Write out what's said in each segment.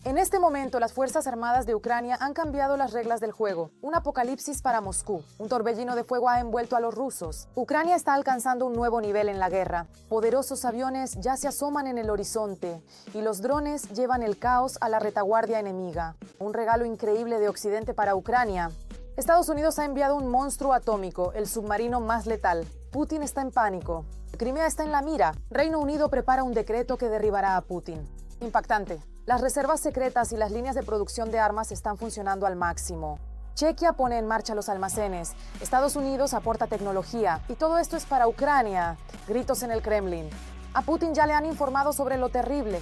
En este momento, las Fuerzas Armadas de Ucrania han cambiado las reglas del juego. Un apocalipsis para Moscú. Un torbellino de fuego ha envuelto a los rusos. Ucrania está alcanzando un nuevo nivel en la guerra. Poderosos aviones ya se asoman en el horizonte y los drones llevan el caos a la retaguardia enemiga. Un regalo increíble de Occidente para Ucrania. Estados Unidos ha enviado un monstruo atómico, el submarino más letal. Putin está en pánico. Crimea está en la mira. Reino Unido prepara un decreto que derribará a Putin. Impactante. Las reservas secretas y las líneas de producción de armas están funcionando al máximo. Chequia pone en marcha los almacenes. Estados Unidos aporta tecnología. Y todo esto es para Ucrania. Gritos en el Kremlin. A Putin ya le han informado sobre lo terrible.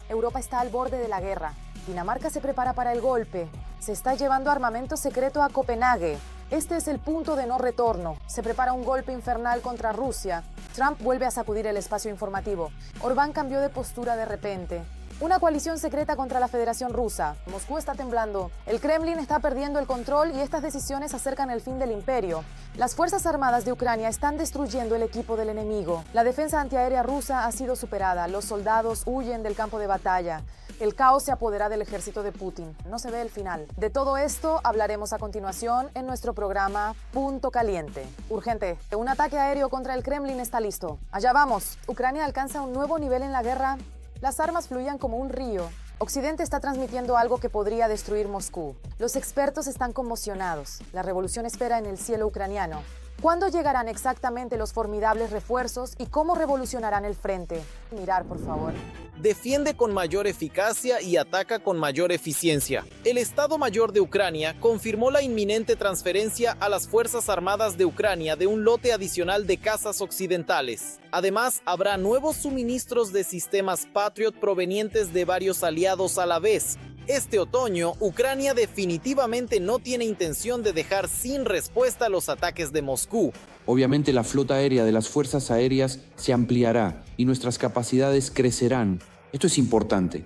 Europa está al borde de la guerra. Dinamarca se prepara para el golpe. Se está llevando armamento secreto a Copenhague. Este es el punto de no retorno. Se prepara un golpe infernal contra Rusia. Trump vuelve a sacudir el espacio informativo. Orbán cambió de postura de repente. Una coalición secreta contra la Federación Rusa. Moscú está temblando. El Kremlin está perdiendo el control y estas decisiones acercan el fin del imperio. Las Fuerzas Armadas de Ucrania están destruyendo el equipo del enemigo. La defensa antiaérea rusa ha sido superada. Los soldados huyen del campo de batalla. El caos se apodera del ejército de Putin. No se ve el final. De todo esto hablaremos a continuación en nuestro programa Punto Caliente. Urgente. Un ataque aéreo contra el Kremlin está listo. Allá vamos. Ucrania alcanza un nuevo nivel en la guerra. Las armas fluían como un río. Occidente está transmitiendo algo que podría destruir Moscú. Los expertos están conmocionados. La revolución espera en el cielo ucraniano. ¿Cuándo llegarán exactamente los formidables refuerzos y cómo revolucionarán el frente? Mirar, por favor. Defiende con mayor eficacia y ataca con mayor eficiencia. El Estado Mayor de Ucrania confirmó la inminente transferencia a las Fuerzas Armadas de Ucrania de un lote adicional de cazas occidentales. Además, habrá nuevos suministros de sistemas Patriot provenientes de varios aliados a la vez. Este otoño, Ucrania definitivamente no tiene intención de dejar sin respuesta los ataques de Moscú. Obviamente la flota aérea de las fuerzas aéreas se ampliará y nuestras capacidades crecerán. Esto es importante.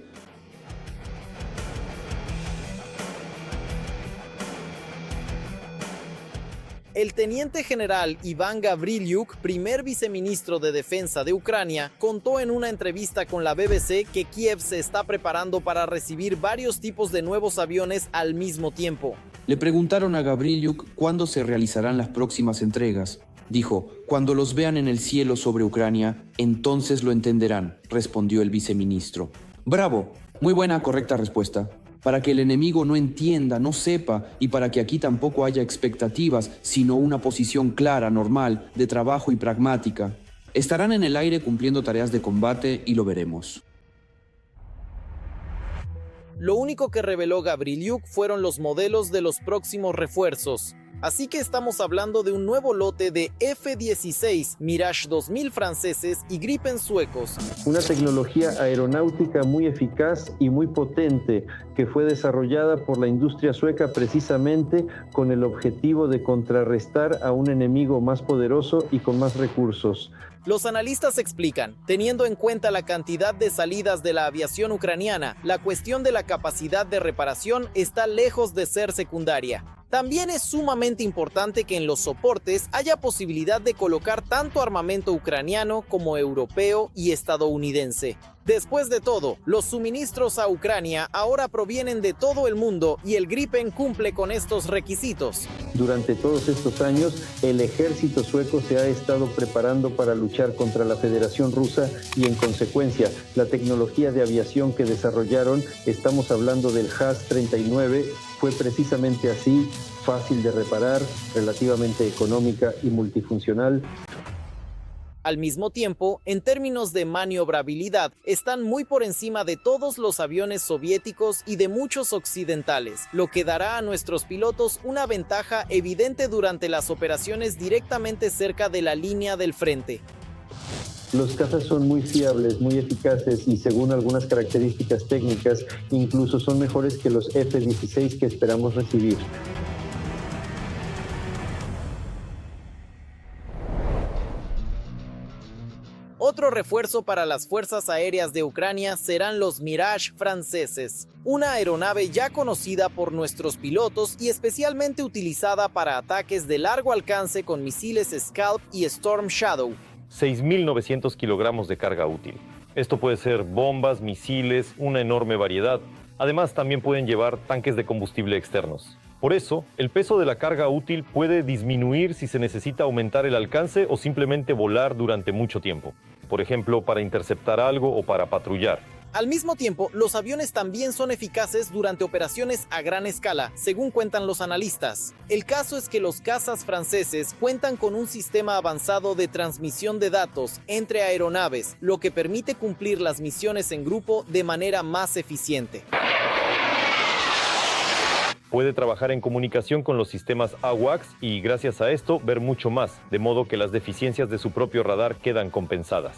El teniente general Iván Gavrilyuk, primer viceministro de Defensa de Ucrania, contó en una entrevista con la BBC que Kiev se está preparando para recibir varios tipos de nuevos aviones al mismo tiempo. Le preguntaron a Gavrilyuk cuándo se realizarán las próximas entregas. Dijo, cuando los vean en el cielo sobre Ucrania, entonces lo entenderán, respondió el viceministro. ¡Bravo! Muy buena, correcta respuesta. Para que el enemigo no entienda, no sepa, y para que aquí tampoco haya expectativas, sino una posición clara, normal, de trabajo y pragmática. Estarán en el aire cumpliendo tareas de combate y lo veremos. Lo único que reveló Gavrilyuk fueron los modelos de los próximos refuerzos. Así que estamos hablando de un nuevo lote de F-16 Mirage 2000 franceses y Gripen suecos. Una tecnología aeronáutica muy eficaz y muy potente que fue desarrollada por la industria sueca precisamente con el objetivo de contrarrestar a un enemigo más poderoso y con más recursos. Los analistas explican, teniendo en cuenta la cantidad de salidas de la aviación ucraniana, la cuestión de la capacidad de reparación está lejos de ser secundaria. También es sumamente importante que en los soportes haya posibilidad de colocar tanto armamento ucraniano como europeo y estadounidense. Después de todo, los suministros a Ucrania ahora provienen de todo el mundo y el Gripen cumple con estos requisitos. Durante todos estos años, el ejército sueco se ha estado preparando para luchar contra la Federación Rusa y, en consecuencia, la tecnología de aviación que desarrollaron, estamos hablando del JAS-39, fue precisamente así, fácil de reparar, relativamente económica y multifuncional. Al mismo tiempo, en términos de maniobrabilidad, están muy por encima de todos los aviones soviéticos y de muchos occidentales, lo que dará a nuestros pilotos una ventaja evidente durante las operaciones directamente cerca de la línea del frente. Los cazas son muy fiables, muy eficaces y según algunas características técnicas, incluso son mejores que los F-16 que esperamos recibir. Otro refuerzo para las fuerzas aéreas de Ucrania serán los Mirage franceses, una aeronave ya conocida por nuestros pilotos y especialmente utilizada para ataques de largo alcance con misiles Scalp y Storm Shadow. 6.900 kilogramos de carga útil. Esto puede ser bombas, misiles, una enorme variedad. Además, también pueden llevar tanques de combustible externos. Por eso, el peso de la carga útil puede disminuir si se necesita aumentar el alcance o simplemente volar durante mucho tiempo. Por ejemplo, para interceptar algo o para patrullar. Al mismo tiempo, los aviones también son eficaces durante operaciones a gran escala, según cuentan los analistas. El caso es que los cazas franceses cuentan con un sistema avanzado de transmisión de datos entre aeronaves, lo que permite cumplir las misiones en grupo de manera más eficiente. Puede trabajar en comunicación con los sistemas AWACS y, gracias a esto, ver mucho más, de modo que las deficiencias de su propio radar quedan compensadas.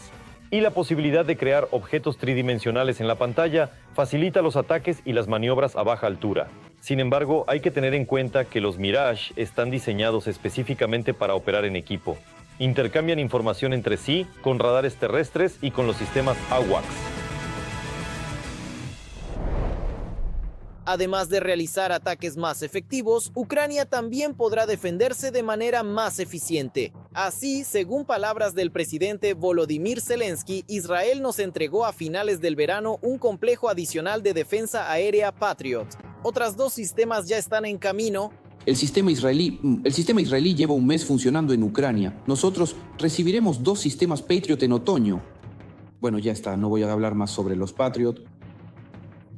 Y la posibilidad de crear objetos tridimensionales en la pantalla facilita los ataques y las maniobras a baja altura. Sin embargo, hay que tener en cuenta que los Mirage están diseñados específicamente para operar en equipo. Intercambian información entre sí, con radares terrestres y con los sistemas AWACS. Además de realizar ataques más efectivos, Ucrania también podrá defenderse de manera más eficiente. Así, según palabras del presidente Volodymyr Zelensky, Israel nos entregó a finales del verano un complejo adicional de defensa aérea Patriot. Otras 2 sistemas ya están en camino. El sistema israelí lleva un mes funcionando en Ucrania. Nosotros recibiremos 2 sistemas Patriot en otoño. Bueno, ya está, no voy a hablar más sobre los Patriot.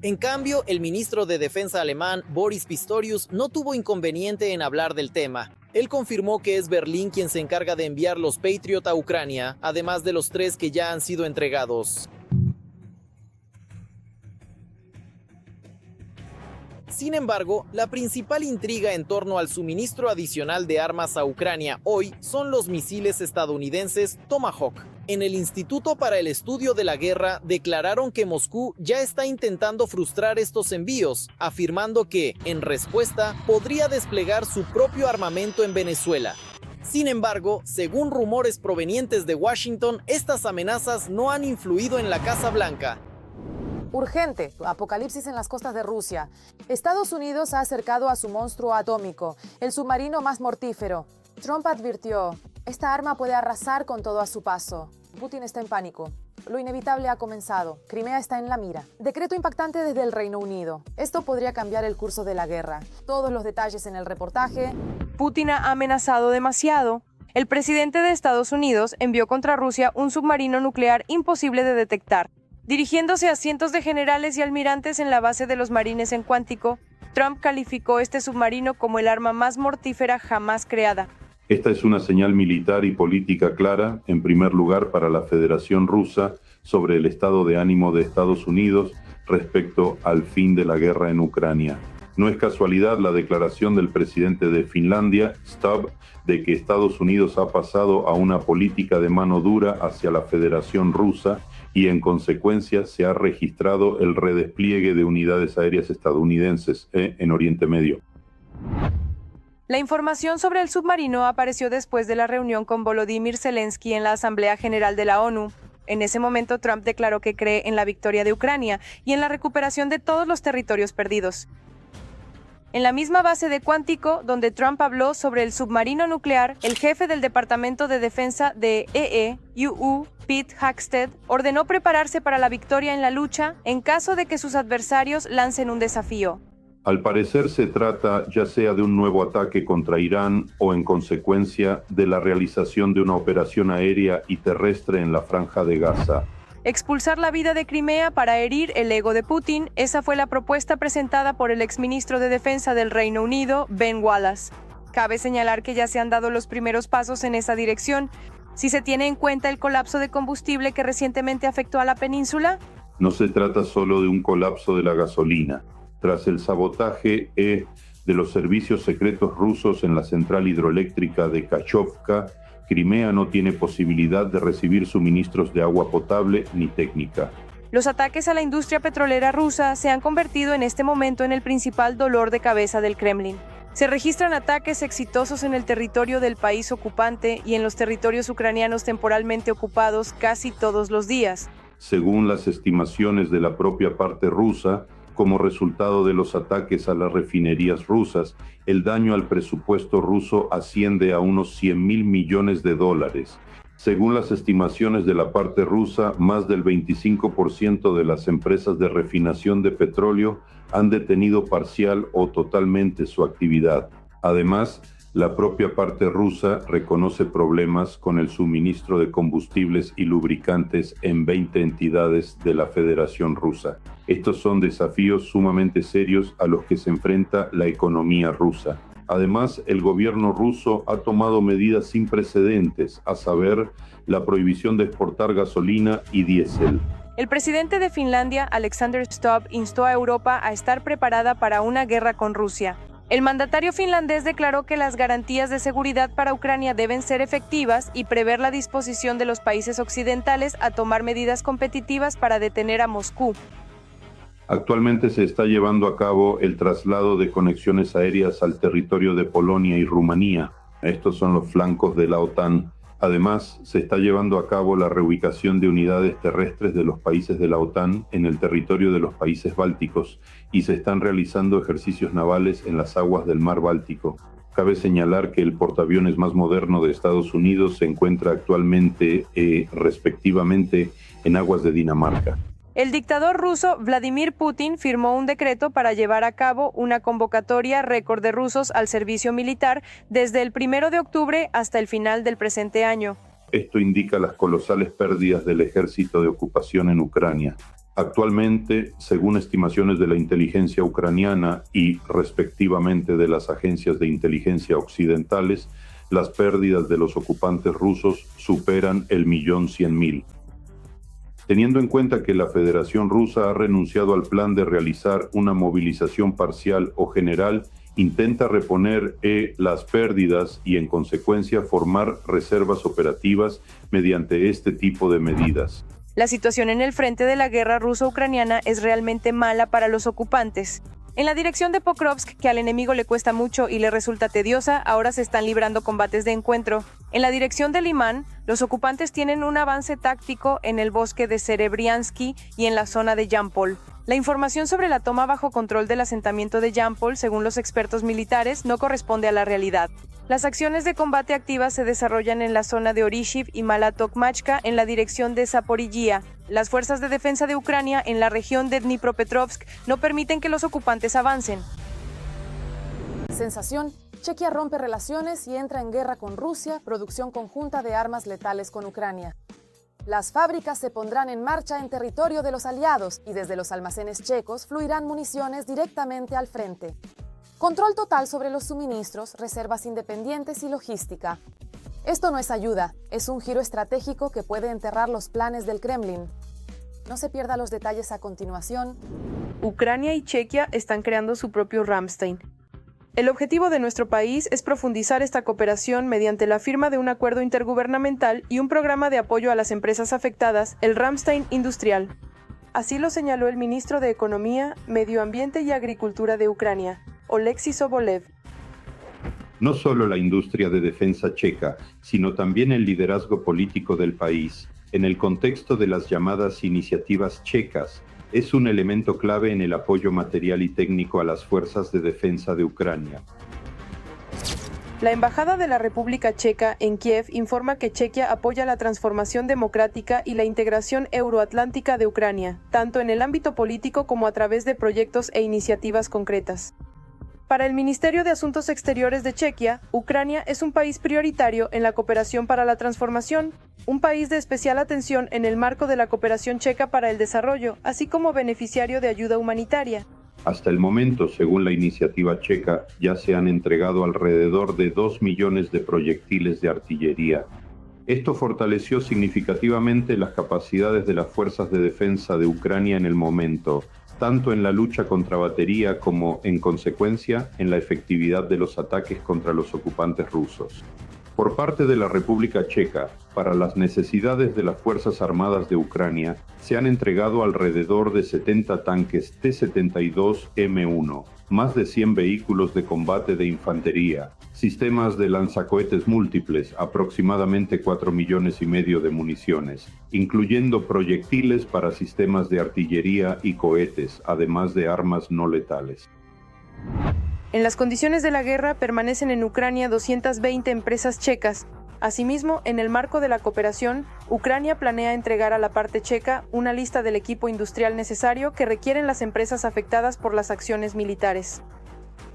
En cambio, el ministro de Defensa alemán, Boris Pistorius, no tuvo inconveniente en hablar del tema. Él confirmó que es Berlín quien se encarga de enviar los Patriot a Ucrania, además de los 3 que ya han sido entregados. Sin embargo, la principal intriga en torno al suministro adicional de armas a Ucrania hoy son los misiles estadounidenses Tomahawk. En el Instituto para el Estudio de la Guerra declararon que Moscú ya está intentando frustrar estos envíos, afirmando que, en respuesta, podría desplegar su propio armamento en Venezuela. Sin embargo, según rumores provenientes de Washington, estas amenazas no han influido en la Casa Blanca. Urgente, apocalipsis en las costas de Rusia. Estados Unidos ha acercado a su monstruo atómico, el submarino más mortífero. Trump advirtió, esta arma puede arrasar con todo a su paso. Putin está en pánico. Lo inevitable ha comenzado. Crimea está en la mira. Decreto impactante desde el Reino Unido. Esto podría cambiar el curso de la guerra. Todos los detalles en el reportaje. Putin ha amenazado demasiado. El presidente de Estados Unidos envió contra Rusia un submarino nuclear imposible de detectar. Dirigiéndose a cientos de generales y almirantes en la base de los marines en Cuántico, Trump calificó este submarino como el arma más mortífera jamás creada. Esta es una señal militar y política clara, en primer lugar para la Federación Rusa, sobre el estado de ánimo de Estados Unidos respecto al fin de la guerra en Ucrania. No es casualidad la declaración del presidente de Finlandia, Stubb, de que Estados Unidos ha pasado a una política de mano dura hacia la Federación Rusa y en consecuencia se ha registrado el redespliegue de unidades aéreas estadounidenses en Oriente Medio. La información sobre el submarino apareció después de la reunión con Volodymyr Zelensky en la Asamblea General de la ONU. En ese momento, Trump declaró que cree en la victoria de Ucrania y en la recuperación de todos los territorios perdidos. En la misma base de Cuántico, donde Trump habló sobre el submarino nuclear, el jefe del Departamento de Defensa de EEUU, Pete Hegseth, ordenó prepararse para la victoria en la lucha en caso de que sus adversarios lancen un desafío. Al parecer se trata ya sea de un nuevo ataque contra Irán o en consecuencia de la realización de una operación aérea y terrestre en la Franja de Gaza. Expulsar la vida de Crimea para herir el ego de Putin, esa fue la propuesta presentada por el exministro de Defensa del Reino Unido, Ben Wallace. Cabe señalar que ya se han dado los primeros pasos en esa dirección. Si se tiene en cuenta el colapso de combustible que recientemente afectó a la península. No se trata solo de un colapso de la gasolina. Tras el sabotaje de los servicios secretos rusos en la central hidroeléctrica de Kachovka, Crimea no tiene posibilidad de recibir suministros de agua potable ni técnica. Los ataques a la industria petrolera rusa se han convertido en este momento en el principal dolor de cabeza del Kremlin. Se registran ataques exitosos en el territorio del país ocupante y en los territorios ucranianos temporalmente ocupados casi todos los días. Según las estimaciones de la propia parte rusa, como resultado de los ataques a las refinerías rusas, el daño al presupuesto ruso asciende a unos $100.000 millones. Según las estimaciones de la parte rusa, más del 25% de las empresas de refinación de petróleo han detenido parcial o totalmente su actividad. Además, la propia parte rusa reconoce problemas con el suministro de combustibles y lubricantes en 20 entidades de la Federación Rusa. Estos son desafíos sumamente serios a los que se enfrenta la economía rusa. Además, el gobierno ruso ha tomado medidas sin precedentes, a saber, la prohibición de exportar gasolina y diésel. El presidente de Finlandia, Alexander Stubb, instó a Europa a estar preparada para una guerra con Rusia. El mandatario finlandés declaró que las garantías de seguridad para Ucrania deben ser efectivas y prever la disposición de los países occidentales a tomar medidas competitivas para detener a Moscú. Actualmente se está llevando a cabo el traslado de conexiones aéreas al territorio de Polonia y Rumanía. Estos son los flancos de la OTAN. Además, se está llevando a cabo la reubicación de unidades terrestres de los países de la OTAN en el territorio de los países bálticos y se están realizando ejercicios navales en las aguas del mar Báltico. Cabe señalar que el portaaviones más moderno de Estados Unidos se encuentra actualmente, respectivamente, en aguas de Dinamarca. El dictador ruso Vladimir Putin firmó un decreto para llevar a cabo una convocatoria récord de rusos al servicio militar desde el 1 de octubre hasta el final del presente año. Esto indica las colosales pérdidas del ejército de ocupación en Ucrania. Actualmente, según estimaciones de la inteligencia ucraniana y respectivamente de las agencias de inteligencia occidentales, las pérdidas de los ocupantes rusos superan el 1.100.000. Teniendo en cuenta que la Federación Rusa ha renunciado al plan de realizar una movilización parcial o general, intenta reponer las pérdidas y, en consecuencia, formar reservas operativas mediante este tipo de medidas. La situación en el frente de la guerra ruso-ucraniana es realmente mala para los ocupantes. En la dirección de Pokrovsk, que al enemigo le cuesta mucho y le resulta tediosa, ahora se están librando combates de encuentro. En la dirección de Limán, los ocupantes tienen un avance táctico en el bosque de Serebriansky y en la zona de Yampol. La información sobre la toma bajo control del asentamiento de Yampol, según los expertos militares, no corresponde a la realidad. Las acciones de combate activas se desarrollan en la zona de Orishiv y Malatokmachka en la dirección de Zaporizhia. Las fuerzas de defensa de Ucrania en la región de Dnipropetrovsk no permiten que los ocupantes avancen. Sensación: Chequia rompe relaciones y entra en guerra con Rusia, producción conjunta de armas letales con Ucrania. Las fábricas se pondrán en marcha en territorio de los aliados y desde los almacenes checos fluirán municiones directamente al frente. Control total sobre los suministros, reservas independientes y logística. Esto no es ayuda, es un giro estratégico que puede enterrar los planes del Kremlin. No se pierda los detalles a continuación. Ucrania y Chequia están creando su propio Ramstein. El objetivo de nuestro país es profundizar esta cooperación mediante la firma de un acuerdo intergubernamental y un programa de apoyo a las empresas afectadas, el Ramstein Industrial. Así lo señaló el ministro de Economía, Medio Ambiente y Agricultura de Ucrania, Oleksiy Sobolev. No solo la industria de defensa checa, sino también el liderazgo político del país, en el contexto de las llamadas iniciativas checas, es un elemento clave en el apoyo material y técnico a las fuerzas de defensa de Ucrania. La Embajada de la República Checa en Kiev informa que Chequia apoya la transformación democrática y la integración euroatlántica de Ucrania, tanto en el ámbito político como a través de proyectos e iniciativas concretas. Para el Ministerio de Asuntos Exteriores de Chequia, Ucrania es un país prioritario en la cooperación para la transformación, un país de especial atención en el marco de la cooperación checa para el desarrollo, así como beneficiario de ayuda humanitaria. Hasta el momento, según la iniciativa checa, ya se han entregado alrededor de 2 millones de proyectiles de artillería. Esto fortaleció significativamente las capacidades de las fuerzas de defensa de Ucrania en el momento, tanto en la lucha contra batería como, en consecuencia, en la efectividad de los ataques contra los ocupantes rusos. Por parte de la República Checa, para las necesidades de las Fuerzas Armadas de Ucrania, se han entregado alrededor de 70 tanques T-72 M1, más de 100 vehículos de combate de infantería, sistemas de lanzacohetes múltiples, aproximadamente 4,5 millones de municiones, incluyendo proyectiles para sistemas de artillería y cohetes, además de armas no letales. En las condiciones de la guerra permanecen en Ucrania 220 empresas checas, Asimismo, en el marco de la cooperación, Ucrania planea entregar a la parte checa una lista del equipo industrial necesario que requieren las empresas afectadas por las acciones militares.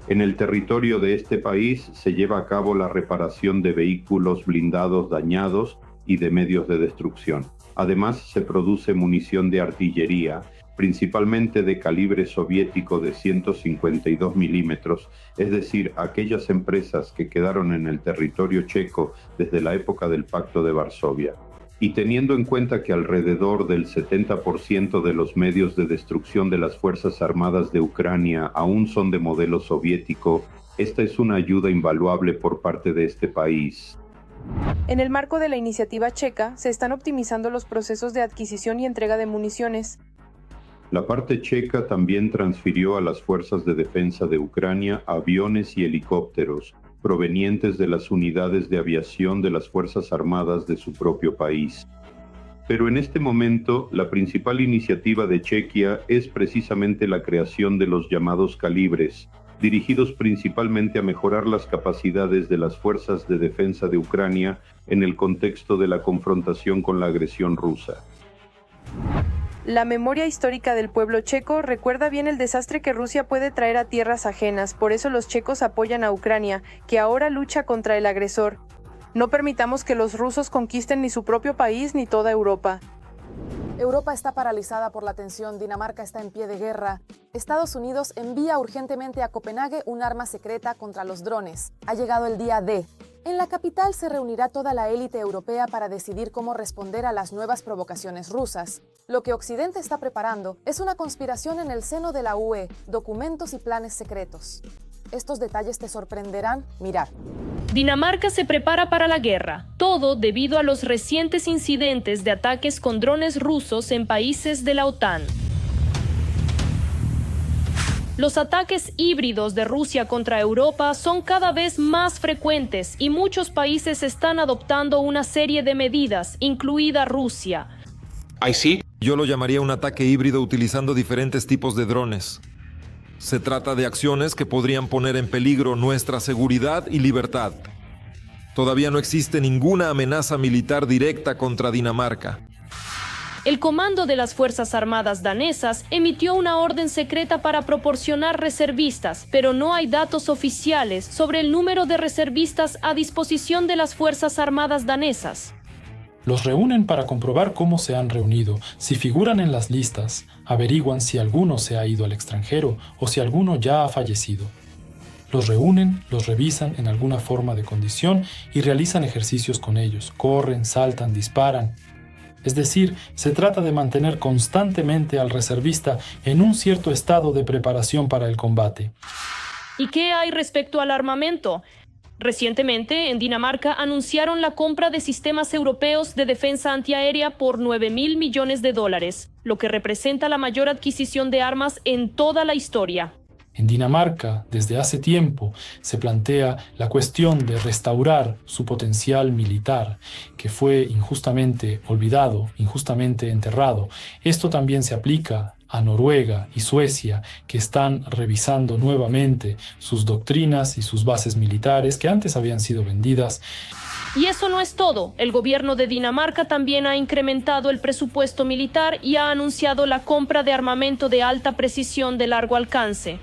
En el territorio de este país se lleva a cabo la reparación de vehículos blindados dañados y de medios de destrucción. Además, se produce munición de artillería, principalmente de calibre soviético de 152 milímetros, es decir, aquellas empresas que quedaron en el territorio checo desde la época del Pacto de Varsovia. Y teniendo en cuenta que alrededor del 70% de los medios de destrucción de las Fuerzas Armadas de Ucrania aún son de modelo soviético, esta es una ayuda invaluable por parte de este país. En el marco de la iniciativa checa, se están optimizando los procesos de adquisición y entrega de municiones. La parte checa también transfirió a las fuerzas de defensa de Ucrania aviones y helicópteros provenientes de las unidades de aviación de las Fuerzas Armadas de su propio país. Pero en este momento, la principal iniciativa de Chequia es precisamente la creación de los llamados calibres, dirigidos principalmente a mejorar las capacidades de las fuerzas de defensa de Ucrania en el contexto de la confrontación con la agresión rusa. La memoria histórica del pueblo checo recuerda bien el desastre que Rusia puede traer a tierras ajenas, por eso los checos apoyan a Ucrania, que ahora lucha contra el agresor. No permitamos que los rusos conquisten ni su propio país ni toda Europa. Europa está paralizada por la tensión, Dinamarca está en pie de guerra. Estados Unidos envía urgentemente a Copenhague un arma secreta contra los drones. Ha llegado el día D. En la capital se reunirá toda la élite europea para decidir cómo responder a las nuevas provocaciones rusas. Lo que Occidente está preparando es una conspiración en el seno de la UE, documentos y planes secretos. Estos detalles te sorprenderán. Mirar. Dinamarca se prepara para la guerra, todo debido a los recientes incidentes de ataques con drones rusos en países de la OTAN. Los ataques híbridos de Rusia contra Europa son cada vez más frecuentes y muchos países están adoptando una serie de medidas, incluida Rusia. Yo lo llamaría un ataque híbrido utilizando diferentes tipos de drones. Se trata de acciones que podrían poner en peligro nuestra seguridad y libertad. Todavía no existe ninguna amenaza militar directa contra Dinamarca. El comando de las Fuerzas Armadas danesas emitió una orden secreta para proporcionar reservistas, pero no hay datos oficiales sobre el número de reservistas a disposición de las Fuerzas Armadas danesas. Los reúnen para comprobar cómo se han reunido, si figuran en las listas, averiguan si alguno se ha ido al extranjero o si alguno ya ha fallecido. Los reúnen, los revisan en alguna forma de condición y realizan ejercicios con ellos, corren, saltan, disparan. Es decir, se trata de mantener constantemente al reservista en un cierto estado de preparación para el combate. ¿Y qué hay respecto al armamento? Recientemente, en Dinamarca anunciaron la compra de sistemas europeos de defensa antiaérea por $9.000 millones, lo que representa la mayor adquisición de armas en toda la historia. En Dinamarca, desde hace tiempo, se plantea la cuestión de restaurar su potencial militar, que fue injustamente olvidado, injustamente enterrado. Esto también se aplica a Noruega y Suecia, que están revisando nuevamente sus doctrinas y sus bases militares que antes habían sido vendidas. Y eso no es todo. El gobierno de Dinamarca también ha incrementado el presupuesto militar y ha anunciado la compra de armamento de alta precisión de largo alcance.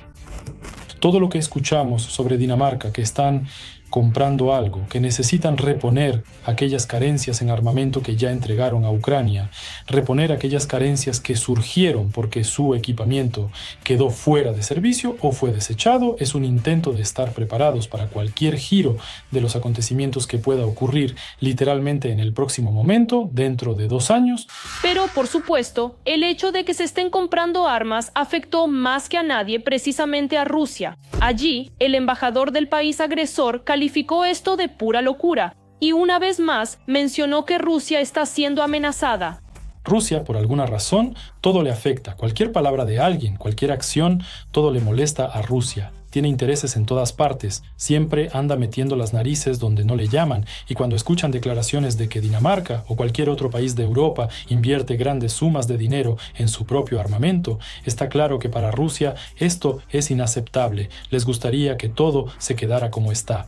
Todo lo que escuchamos sobre Dinamarca, que están comprando algo, que necesitan reponer aquellas carencias en armamento que ya entregaron a Ucrania, reponer aquellas carencias que surgieron porque su equipamiento quedó fuera de servicio o fue desechado, es un intento de estar preparados para cualquier giro de los acontecimientos que pueda ocurrir literalmente en el próximo momento, dentro de 2 años. Pero, por supuesto, el hecho de que se estén comprando armas afectó más que a nadie precisamente a Rusia. Allí, el embajador del país agresor calificó esto de pura locura y una vez más mencionó que Rusia está siendo amenazada. Rusia, por alguna razón, todo le afecta. Cualquier palabra de alguien, cualquier acción, todo le molesta a Rusia. Tiene intereses en todas partes, siempre anda metiendo las narices donde no le llaman, y cuando escuchan declaraciones de que Dinamarca o cualquier otro país de Europa invierte grandes sumas de dinero en su propio armamento, está claro que para Rusia esto es inaceptable. Les gustaría que todo se quedara como está.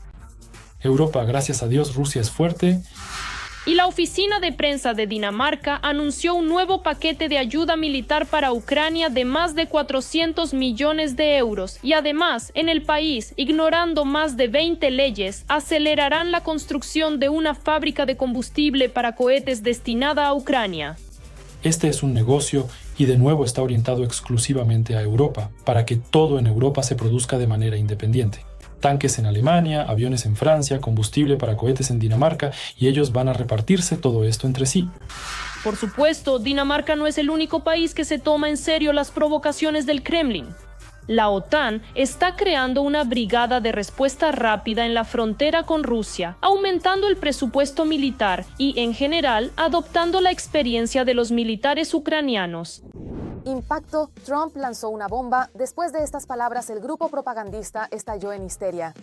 Europa, gracias a Dios, Rusia es fuerte. Y la oficina de prensa de Dinamarca anunció un nuevo paquete de ayuda militar para Ucrania de más de 400 millones de euros. Y además, en el país, ignorando más de 20 leyes, acelerarán la construcción de una fábrica de combustible para cohetes destinada a Ucrania. Este es un negocio y de nuevo está orientado exclusivamente a Europa, para que todo en Europa se produzca de manera independiente. Tanques en Alemania, aviones en Francia, combustible para cohetes en Dinamarca, y ellos van a repartirse todo esto entre sí. Por supuesto, Dinamarca no es el único país que se toma en serio las provocaciones del Kremlin. La OTAN está creando una brigada de respuesta rápida en la frontera con Rusia, aumentando el presupuesto militar y, en general, adoptando la experiencia de los militares ucranianos. Impacto, Trump lanzó una bomba. Después de estas palabras, el grupo propagandista estalló en histeria.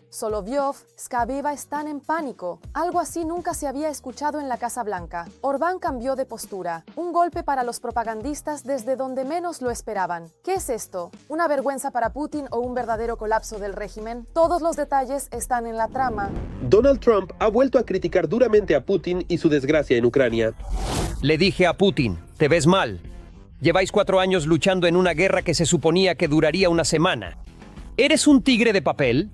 Solovyov, Skaviva están en pánico. Algo así nunca se había escuchado en la Casa Blanca. Orbán cambió de postura. Un golpe para los propagandistas desde donde menos lo esperaban. ¿Qué es esto? ¿Una vergüenza para Putin o un verdadero colapso del régimen? Todos los detalles están en la trama. Donald Trump ha vuelto a criticar duramente a Putin y su desgracia en Ucrania. Le dije a Putin, te ves mal. Lleváis 4 años luchando en una guerra que se suponía que duraría una semana. ¿Eres un tigre de papel?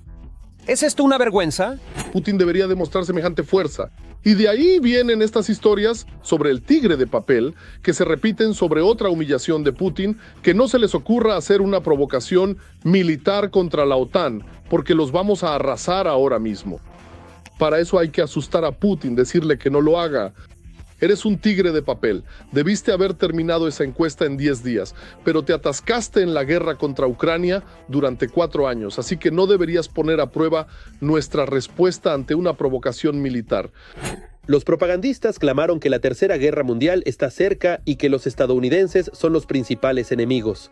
¿Es esto una vergüenza? Putin debería demostrar semejante fuerza. Y de ahí vienen estas historias sobre el tigre de papel que se repiten sobre otra humillación de Putin, que no se les ocurra hacer una provocación militar contra la OTAN, porque los vamos a arrasar ahora mismo. Para eso hay que asustar a Putin, decirle que no lo haga. Eres un tigre de papel. Debiste haber terminado esa encuesta en 10 días, pero te atascaste en la guerra contra Ucrania durante 4 años, así que no deberías poner a prueba nuestra respuesta ante una provocación militar. Los propagandistas clamaron que la Tercera Guerra Mundial está cerca y que los estadounidenses son los principales enemigos.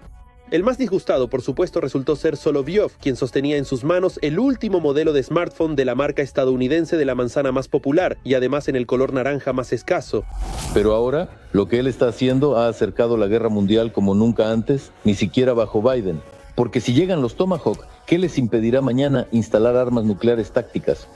El más disgustado, por supuesto, resultó ser Solovyov, quien sostenía en sus manos el último modelo de smartphone de la marca estadounidense de la manzana más popular y además en el color naranja más escaso. Pero ahora, lo que él está haciendo ha acercado la guerra mundial como nunca antes, ni siquiera bajo Biden. Porque si llegan los Tomahawk, ¿qué les impedirá mañana instalar armas nucleares tácticas?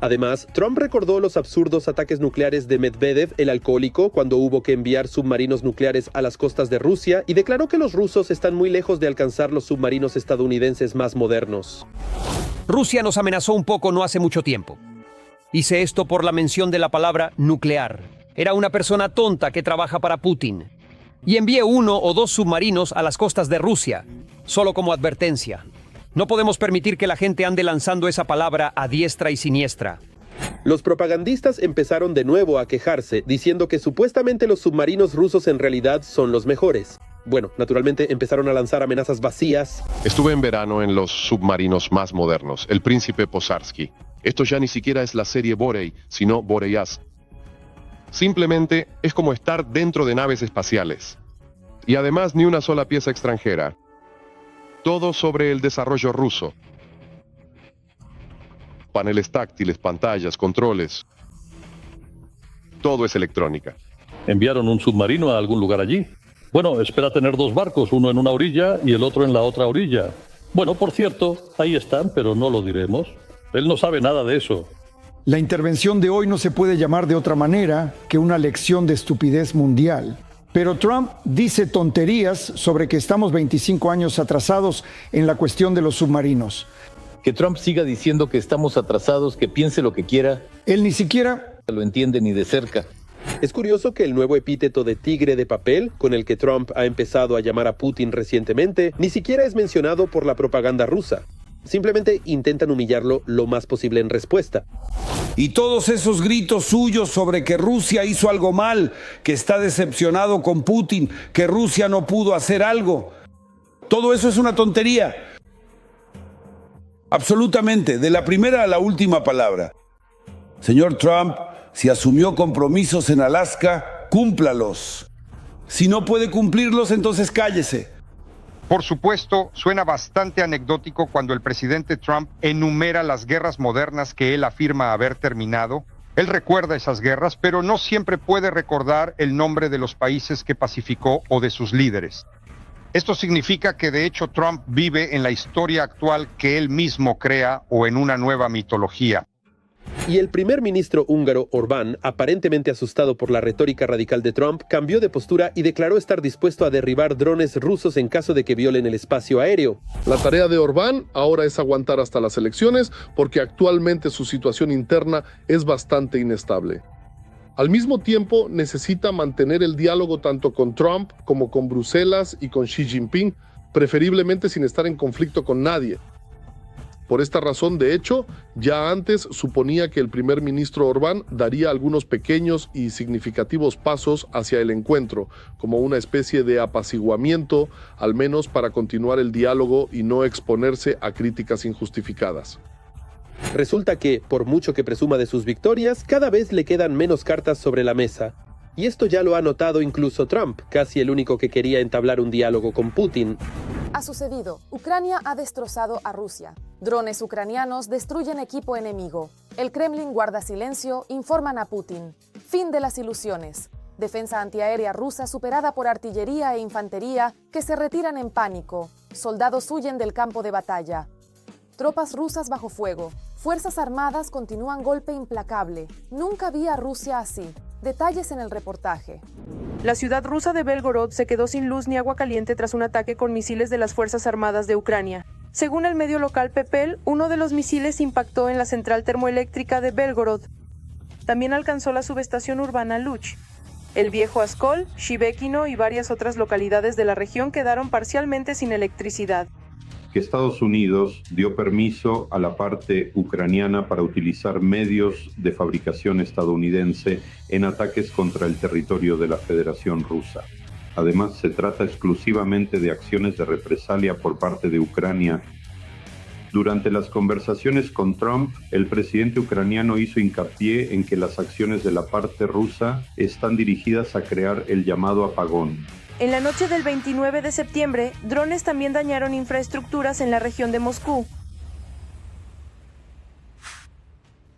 Además, Trump recordó los absurdos ataques nucleares de Medvedev, el alcohólico, cuando hubo que enviar submarinos nucleares a las costas de Rusia, y declaró que los rusos están muy lejos de alcanzar los submarinos estadounidenses más modernos. Rusia nos amenazó un poco no hace mucho tiempo. Hice esto por la mención de la palabra nuclear. Era una persona tonta que trabaja para Putin. Y envié 1 o 2 submarinos a las costas de Rusia, solo como advertencia. No podemos permitir que la gente ande lanzando esa palabra a diestra y siniestra. Los propagandistas empezaron de nuevo a quejarse, diciendo que supuestamente los submarinos rusos en realidad son los mejores. Bueno, naturalmente empezaron a lanzar amenazas vacías. Estuve en verano en los submarinos más modernos, el Príncipe Posarsky. Esto ya ni siquiera es la serie Borei, sino Boreas. Simplemente es como estar dentro de naves espaciales. Y además ni una sola pieza extranjera. Todo sobre el desarrollo ruso. Paneles táctiles, pantallas, controles. Todo es electrónica. ¿Enviaron un submarino a algún lugar allí? Bueno, espera tener 2 barcos, uno en una orilla y el otro en la otra orilla. Bueno, por cierto, ahí están, pero no lo diremos. Él no sabe nada de eso. La intervención de hoy no se puede llamar de otra manera que una lección de estupidez mundial. Pero Trump dice tonterías sobre que estamos 25 años atrasados en la cuestión de los submarinos. Que Trump siga diciendo que estamos atrasados, que piense lo que quiera. Él ni siquiera lo entiende ni de cerca. Es curioso que el nuevo epíteto de tigre de papel, con el que Trump ha empezado a llamar a Putin recientemente, ni siquiera es mencionado por la propaganda rusa. Simplemente intentan humillarlo lo más posible en respuesta. Y todos esos gritos suyos sobre que Rusia hizo algo mal, que está decepcionado con Putin, que Rusia no pudo hacer algo, todo eso es una tontería. Absolutamente, de la primera a la última palabra. Señor Trump, si asumió compromisos en Alaska, cúmplalos. Si no puede cumplirlos, entonces cállese. Por supuesto, suena bastante anecdótico cuando el presidente Trump enumera las guerras modernas que él afirma haber terminado. Él recuerda esas guerras, pero no siempre puede recordar el nombre de los países que pacificó o de sus líderes. Esto significa que de hecho Trump vive en la historia actual que él mismo crea o en una nueva mitología. Y el primer ministro húngaro Orbán, aparentemente asustado por la retórica radical de Trump, cambió de postura y declaró estar dispuesto a derribar drones rusos en caso de que violen el espacio aéreo. La tarea de Orbán ahora es aguantar hasta las elecciones porque actualmente su situación interna es bastante inestable. Al mismo tiempo, necesita mantener el diálogo tanto con Trump como con Bruselas y con Xi Jinping, preferiblemente sin estar en conflicto con nadie. Por esta razón, de hecho, ya antes suponía que el primer ministro Orbán daría algunos pequeños y significativos pasos hacia el encuentro, como una especie de apaciguamiento, al menos para continuar el diálogo y no exponerse a críticas injustificadas. Resulta que, por mucho que presuma de sus victorias, cada vez le quedan menos cartas sobre la mesa. Y esto ya lo ha notado incluso Trump, casi el único que quería entablar un diálogo con Putin. Ha sucedido. Ucrania ha destrozado a Rusia. Drones ucranianos destruyen equipo enemigo. El Kremlin guarda silencio, informan a Putin. Fin de las ilusiones. Defensa antiaérea rusa superada por artillería e infantería que se retiran en pánico. Soldados huyen del campo de batalla. Tropas rusas bajo fuego. Fuerzas armadas continúan golpe implacable. Nunca vi a Rusia así. Detalles en el reportaje. La ciudad rusa de Belgorod se quedó sin luz ni agua caliente tras un ataque con misiles de las Fuerzas Armadas de Ucrania. Según el medio local Pepel, uno de los misiles impactó en la central termoeléctrica de Belgorod. También alcanzó la subestación urbana Luch. El viejo Askol, Shibekino y varias otras localidades de la región quedaron parcialmente sin electricidad. Que Estados Unidos dio permiso a la parte ucraniana para utilizar medios de fabricación estadounidense en ataques contra el territorio de la Federación Rusa. Además, se trata exclusivamente de acciones de represalia por parte de Ucrania. Durante las conversaciones con Trump, el presidente ucraniano hizo hincapié en que las acciones de la parte rusa están dirigidas a crear el llamado apagón. En la noche del 29 de septiembre, drones también dañaron infraestructuras en la región de Moscú.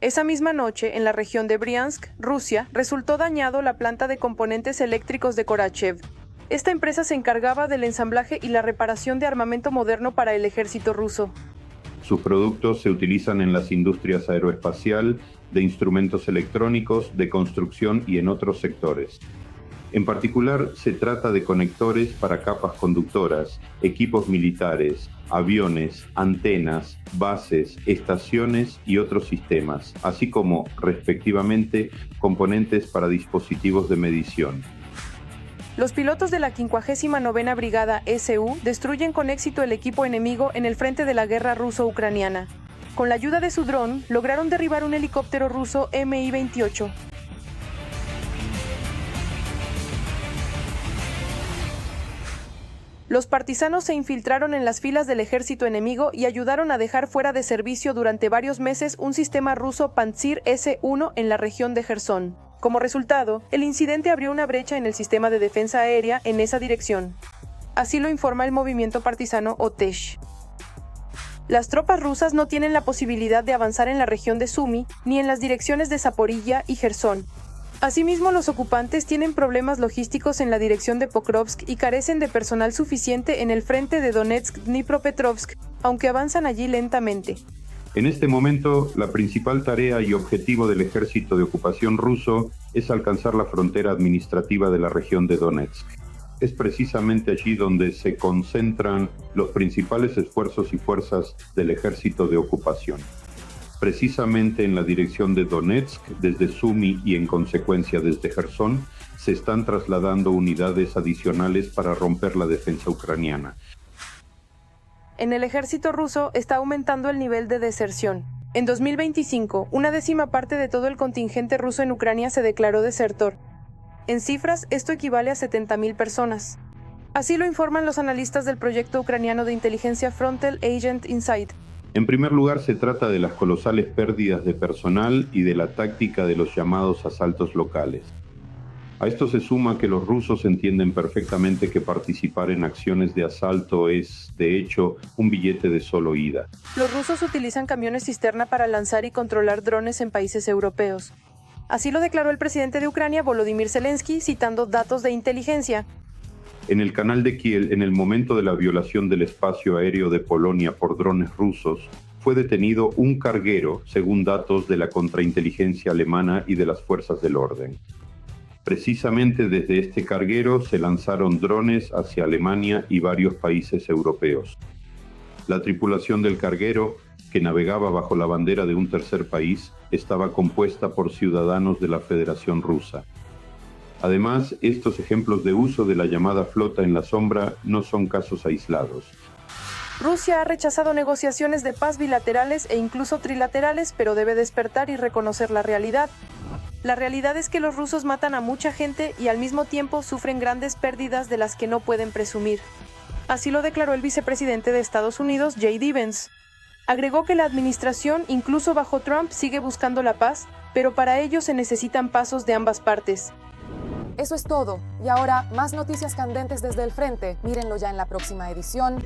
Esa misma noche, en la región de Briansk, Rusia, resultó dañado la planta de componentes eléctricos de Korachev. Esta empresa se encargaba del ensamblaje y la reparación de armamento moderno para el ejército ruso. Sus productos se utilizan en las industrias aeroespacial, de instrumentos electrónicos, de construcción y en otros sectores. En particular, se trata de conectores para capas conductoras, equipos militares, aviones, antenas, bases, estaciones y otros sistemas, así como, respectivamente, componentes para dispositivos de medición. Los pilotos de la 59ª Brigada SU destruyen con éxito el equipo enemigo en el frente de la guerra ruso-ucraniana. Con la ayuda de su dron, lograron derribar un helicóptero ruso Mi-28. Los partisanos se infiltraron en las filas del ejército enemigo y ayudaron a dejar fuera de servicio durante varios meses un sistema ruso Pantsir S-1 en la región de Jersón. Como resultado, el incidente abrió una brecha en el sistema de defensa aérea en esa dirección. Así lo informa el movimiento partisano Otesh. Las tropas rusas no tienen la posibilidad de avanzar en la región de Sumy ni en las direcciones de Zaporilla y Jersón. Asimismo, los ocupantes tienen problemas logísticos en la dirección de Pokrovsk y carecen de personal suficiente en el frente de Donetsk-Dnipropetrovsk, aunque avanzan allí lentamente. En este momento, la principal tarea y objetivo del ejército de ocupación ruso es alcanzar la frontera administrativa de la región de Donetsk. Es precisamente allí donde se concentran los principales esfuerzos y fuerzas del ejército de ocupación. Precisamente en la dirección de Donetsk, desde Sumy y en consecuencia desde Jersón, se están trasladando unidades adicionales para romper la defensa ucraniana. En el ejército ruso está aumentando el nivel de deserción. En 2025, una décima parte de todo el contingente ruso en Ucrania se declaró desertor. En cifras, esto equivale a 70.000 personas. Así lo informan los analistas del proyecto ucraniano de inteligencia Frontal Agent Insight. En primer lugar, se trata de las colosales pérdidas de personal y de la táctica de los llamados asaltos locales. A esto se suma que los rusos entienden perfectamente que participar en acciones de asalto es, de hecho, un billete de solo ida. Los rusos utilizan camiones cisterna para lanzar y controlar drones en países europeos. Así lo declaró el presidente de Ucrania, Volodymyr Zelensky, citando datos de inteligencia. En el canal de Kiel, en el momento de la violación del espacio aéreo de Polonia por drones rusos, fue detenido un carguero, según datos de la contrainteligencia alemana y de las fuerzas del orden. Precisamente desde este carguero se lanzaron drones hacia Alemania y varios países europeos. La tripulación del carguero, que navegaba bajo la bandera de un tercer país, estaba compuesta por ciudadanos de la Federación Rusa. Además, estos ejemplos de uso de la llamada flota en la sombra no son casos aislados. Rusia ha rechazado negociaciones de paz bilaterales e incluso trilaterales, pero debe despertar y reconocer la realidad. La realidad es que los rusos matan a mucha gente y al mismo tiempo sufren grandes pérdidas de las que no pueden presumir. Así lo declaró el vicepresidente de Estados Unidos, J.D. Vance. Agregó que la administración, incluso bajo Trump, sigue buscando la paz, pero para ello se necesitan pasos de ambas partes. Eso es todo. Y ahora, más noticias candentes desde el frente. Mírenlo ya en la próxima edición.